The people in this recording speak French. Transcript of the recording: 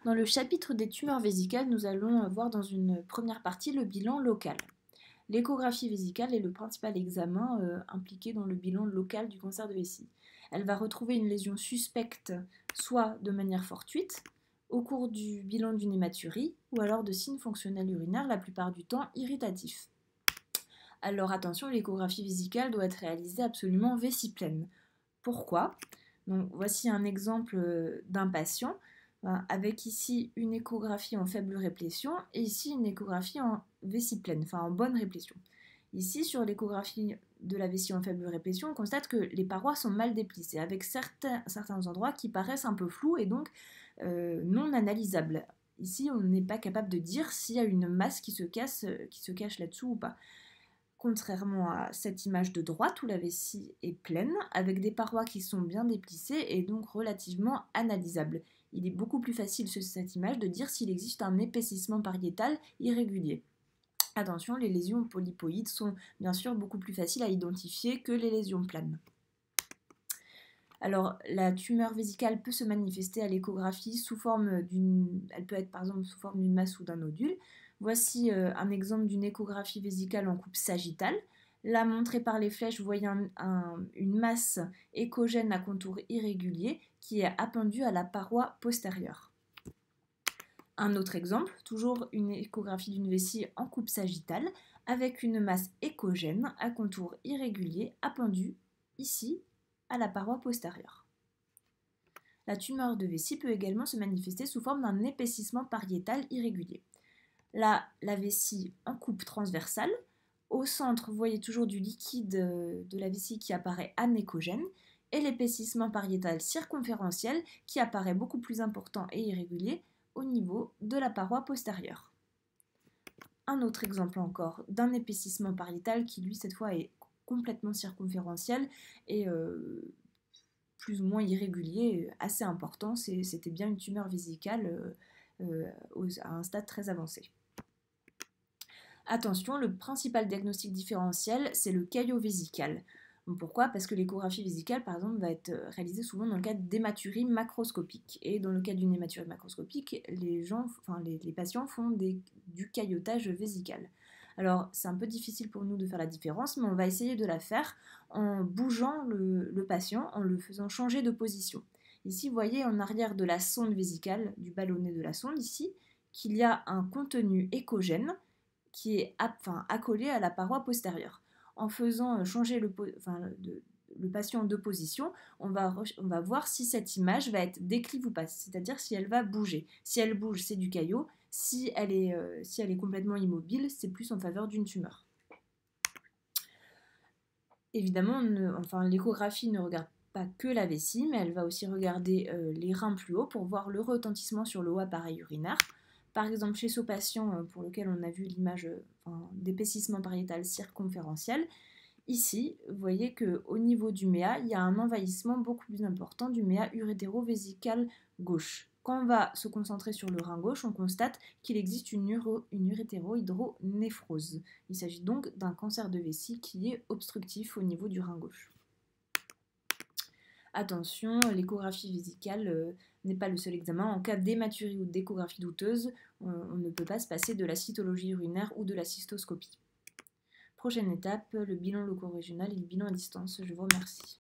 Dans le chapitre des tumeurs vésicales, nous allons voir dans une première partie le bilan local. L'échographie vésicale est le principal examen impliqué dans le bilan local du cancer de vessie. Elle va retrouver une lésion suspecte, soit de manière fortuite, au cours du bilan d'une hématurie, ou alors de signes fonctionnels urinaires, la plupart du temps irritatifs. Alors attention, l'échographie vésicale doit être réalisée absolument vessie pleine. Pourquoi ? Donc, voici un exemple d'un patient avec ici une échographie en faible réplétion et ici une échographie en vessie pleine, enfin en bonne réplétion. Ici, sur l'échographie de la vessie en faible réplétion, on constate que les parois sont mal déplissées, avec certains endroits qui paraissent un peu flous et donc non analysables. Ici, on n'est pas capable de dire s'il y a une masse qui se cache là-dessous ou pas. Contrairement à cette image de droite où la vessie est pleine, avec des parois qui sont bien déplissées et donc relativement analysables. Il est beaucoup plus facile sur cette image de dire s'il existe un épaississement pariétal irrégulier. Attention, les lésions polypoïdes sont bien sûr beaucoup plus faciles à identifier que les lésions planes. Alors, la tumeur vésicale peut se manifester à l'échographie sous forme elle peut être par exemple sous forme d'une masse ou d'un nodule. Voici un exemple d'une échographie vésicale en coupe sagittale. Là, montré par les flèches, vous voyez une masse échogène à contour irrégulier qui est appendue à la paroi postérieure. Un autre exemple, toujours une échographie d'une vessie en coupe sagittale avec une masse échogène à contour irrégulier appendue ici à la paroi postérieure. La tumeur de vessie peut également se manifester sous forme d'un épaississement pariétal irrégulier. Là, la vessie en coupe transversale. Au centre, vous voyez toujours du liquide de la vessie qui apparaît anéchogène et l'épaississement pariétal circonférentiel qui apparaît beaucoup plus important et irrégulier au niveau de la paroi postérieure. Un autre exemple encore d'un épaississement pariétal qui lui cette fois est complètement circonférentiel et plus ou moins irrégulier, assez important. C'était bien une tumeur vésicale à un stade très avancé. Attention, le principal diagnostic différentiel, c'est le caillot vésical. Pourquoi ? Parce que l'échographie vésicale, par exemple, va être réalisée souvent dans le cadre d'hématuries macroscopiques. Et dans le cas d'une hématurie macroscopique, les patients font du caillotage vésical. Alors, c'est un peu difficile pour nous de faire la différence, mais on va essayer de la faire en bougeant le patient, en le faisant changer de position. Ici, vous voyez en arrière de la sonde vésicale, du ballonnet de la sonde, ici, qu'il y a un contenu échogène qui est accolé à la paroi postérieure. En faisant changer le patient de position, on va voir si cette image va être déclive ou pas, c'est-à-dire si elle va bouger. Si elle bouge, c'est du caillot. Si elle est complètement immobile, c'est plus en faveur d'une tumeur. Évidemment, l'échographie ne regarde pas que la vessie, mais elle va aussi regarder les reins plus haut pour voir le retentissement sur le haut appareil urinaire. Par exemple, chez ce patient pour lequel on a vu l'image d'épaississement pariétal circonférentiel, ici, vous voyez qu'au niveau du méa, il y a un envahissement beaucoup plus important du méa urétéro-vésical gauche. Quand on va se concentrer sur le rein gauche, on constate qu'il existe une urétéro-hydronéphrose. Il s'agit donc d'un cancer de vessie qui est obstructif au niveau du rein gauche. Attention, l'échographie vésicale n'est pas le seul examen. En cas d'hématurie ou d'échographie douteuse, on ne peut pas se passer de la cytologie urinaire ou de la cystoscopie. Prochaine étape, le bilan loco-régional et le bilan à distance. Je vous remercie.